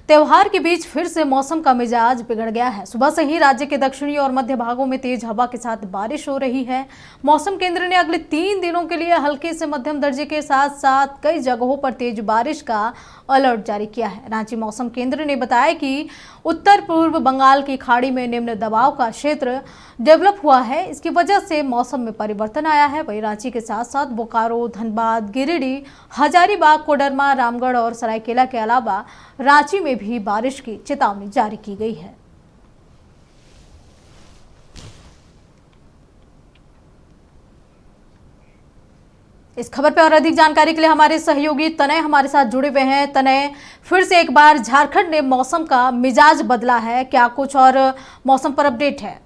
त्योहार के बीच फिर से मौसम का मिजाज बिगड़ गया है। सुबह से ही राज्य के दक्षिणी और मध्य भागों में तेज हवा के साथ बारिश हो रही है। मौसम केंद्र ने अगले 3 दिनों के लिए हल्के से मध्यम दर्जे के साथ साथ कई जगहों पर तेज बारिश का अलर्ट जारी किया है। रांची मौसम केंद्र ने बताया कि उत्तर पूर्व बंगाल की खाड़ी में निम्न दबाव का क्षेत्र डेवलप हुआ है। इसकी वजह से मौसम में परिवर्तन आया है। वहीं रांची के साथ साथ बोकारो, धनबाद, गिरिडीह, हजारीबाग, कोडरमा, रामगढ़ और सरायकेला के अलावा रांची में भी बारिश की चेतावनी जारी की गई है। इस खबर पर और अधिक जानकारी के लिए हमारे सहयोगी तनय हमारे साथ जुड़े हुए हैं। तनय, फिर से एक बार झारखंड में मौसम का मिजाज बदला है, क्या कुछ और मौसम पर अपडेट है?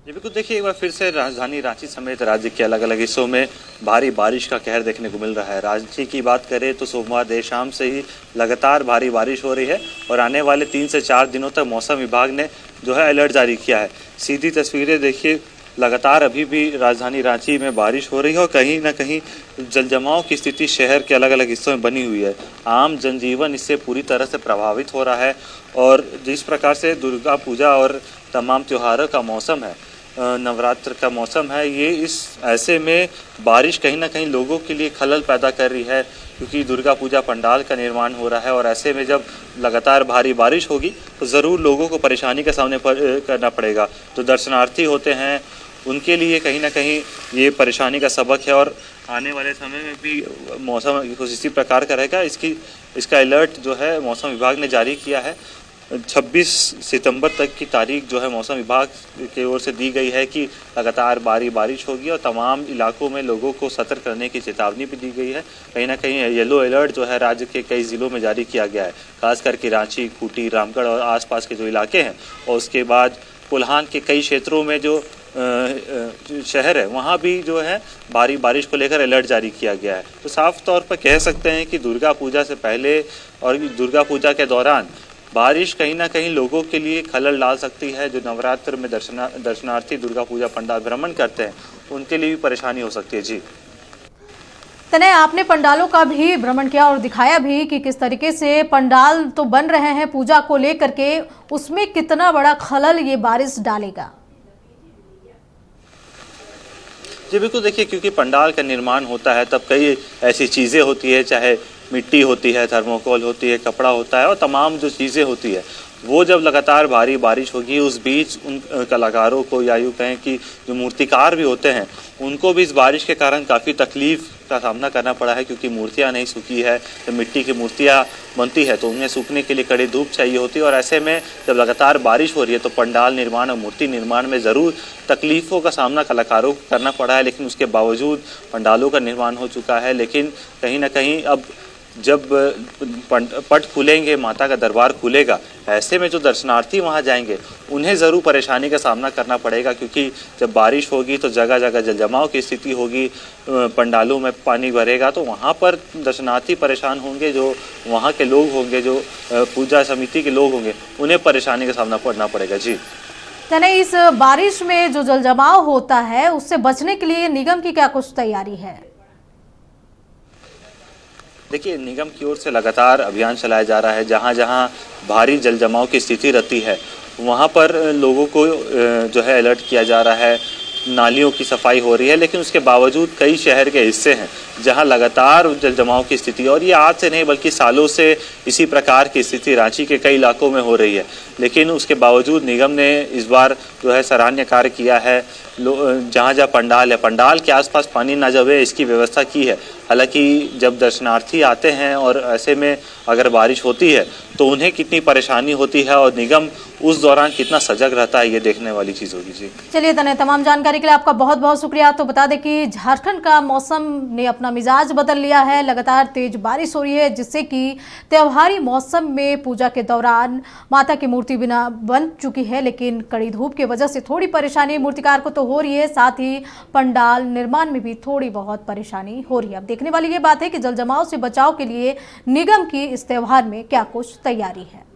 जी बिल्कुल, देखिए एक बार फिर से राजधानी रांची समेत राज्य के अलग अलग हिस्सों में भारी बारिश का कहर देखने को मिल रहा है। रांची की बात करें तो सोमवार देर शाम से ही लगातार भारी बारिश हो रही है और आने वाले 3 से 4 दिनों तक मौसम विभाग ने जो है अलर्ट जारी किया है। सीधी तस्वीरें देखिए, लगातार अभी भी राजधानी रांची में बारिश हो रही है और कहीं ना कहीं जलजमाव की स्थिति शहर के अलग अलग हिस्सों में बनी हुई है। आम जनजीवन इससे पूरी तरह से प्रभावित हो रहा है और जिस प्रकार से दुर्गा पूजा और तमाम त्योहारों का मौसम है, नवरात्र का मौसम है, ये इस ऐसे में बारिश कहीं ना कहीं लोगों के लिए खलल पैदा कर रही है, क्योंकि दुर्गा पूजा पंडाल का निर्माण हो रहा है और ऐसे में जब लगातार भारी बारिश होगी तो ज़रूर लोगों को परेशानी का सामना करना पड़ेगा। तो दर्शनार्थी होते हैं उनके लिए कहीं ना कहीं ये परेशानी का सबक है और आने वाले समय में भी मौसम कुछ इसी प्रकार का रहेगा। इसका अलर्ट जो है मौसम विभाग ने जारी किया है। 26 सितंबर तक की तारीख जो है मौसम विभाग की ओर से दी गई है कि लगातार भारी बारिश होगी और तमाम इलाकों में लोगों को सतर्क रहने की चेतावनी भी दी गई है। कहीं ना कहीं येलो अलर्ट जो है राज्य के कई ज़िलों में जारी किया गया है, खास करके रांची, खूंटी, रामगढ़ और आसपास के जो इलाके हैं और उसके बाद कोल्हान के कई क्षेत्रों में जो शहर है वहाँ भी जो है भारी बारिश को लेकर अलर्ट जारी किया गया है। तो साफ तौर पर कह सकते हैं कि दुर्गा पूजा से पहले और दुर्गा पूजा के दौरान बारिश कहीं ना कहीं लोगों के लिए खलल डाल सकती है। जो नवरात्र में दर्शनार्थी दुर्गा पूजा पंडाल भ्रमण करते हैं उनके लिए भी परेशानी हो सकती है। जी तनय, आपने पंडालों का भी भ्रमण किया और दिखाया भी कि किस तरीके से पंडाल तो बन रहे हैं पूजा को लेकर के, उसमें कितना बड़ा खलल ये बारिश डालेगा? जी बिल्कुल, देखिए क्योंकि पंडाल का निर्माण होता है तब कई ऐसी चीज़ें होती है, चाहे मिट्टी होती है, थर्मोकोल होती है, कपड़ा होता है और तमाम जो चीज़ें होती है वो जब लगातार भारी बारिश होगी उस बीच उन कलाकारों को या यूँ कहें कि जो मूर्तिकार भी होते हैं उनको भी इस बारिश के कारण काफ़ी तकलीफ का सामना करना पड़ा है, क्योंकि मूर्तियाँ नहीं सूखी है। जब मिट्टी की मूर्तियाँ बनती है तो उन्हें सूखने के लिए कड़ी धूप चाहिए होती है और ऐसे में जब लगातार बारिश हो रही है तो पंडाल निर्माण और मूर्ति निर्माण में ज़रूर तकलीफ़ों का सामना कलाकारों को करना पड़ा है। लेकिन उसके बावजूद पंडालों का निर्माण हो चुका है। लेकिन कहीं ना कहीं अब जब पट खुलेंगे, माता का दरबार खुलेगा, ऐसे में जो दर्शनार्थी वहां जाएंगे उन्हें ज़रूर परेशानी का सामना करना पड़ेगा, क्योंकि जब बारिश होगी तो जगह जगह जलजमाव की स्थिति होगी, पंडालों में पानी भरेगा तो वहां पर दर्शनार्थी परेशान होंगे। जो वहां के लोग होंगे, जो पूजा समिति के लोग होंगे, उन्हें परेशानी का सामना करना पड़ेगा। जी तनय, इस बारिश में जो जलजमाव होता है उससे बचने के लिए निगम की क्या कुछ तैयारी है? देखिए, निगम की ओर से लगातार अभियान चलाया जा रहा है। जहां जहां भारी जल जमाव की स्थिति रहती है वहां पर लोगों को जो है अलर्ट किया जा रहा है। नालियों की सफाई हो रही है, लेकिन उसके बावजूद कई शहर के हिस्से हैं जहां लगातार जल जमाव की स्थिति, और ये आज से नहीं बल्कि सालों से इसी प्रकार की स्थिति रांची के कई इलाकों में हो रही है। लेकिन उसके बावजूद निगम ने इस बार जो है सराहनीय कार्य किया है। जहाँ जहाँ पंडाल है, पंडाल के आसपास पानी न जमे इसकी व्यवस्था की है। हालांकि जब दर्शनार्थी आते हैं और ऐसे में अगर बारिश होती है तो उन्हें कितनी परेशानी होती है और निगम उस दौरान कितना सजग रहता है, ये देखने वाली चीज़ होगी। जी चलिए तनय, तमाम जानकारी के लिए आपका बहुत बहुत शुक्रिया। तो बता दें कि झारखंड का मौसम ने अपना मिजाज बदल लिया है। लगातार तेज बारिश हो रही है जिससे कि त्योहारी मौसम में पूजा के दौरान माता की मूर्ति बिना बन चुकी है, लेकिन कड़ी धूप की वजह से थोड़ी परेशानी मूर्तिकार को तो हो रही है, साथ ही पंडाल निर्माण में भी थोड़ी बहुत परेशानी हो रही है। अब देखने वाली ये बात है कि जल जमाव से बचाव के लिए निगम की इस त्योहार में क्या कुछ तैयारी है।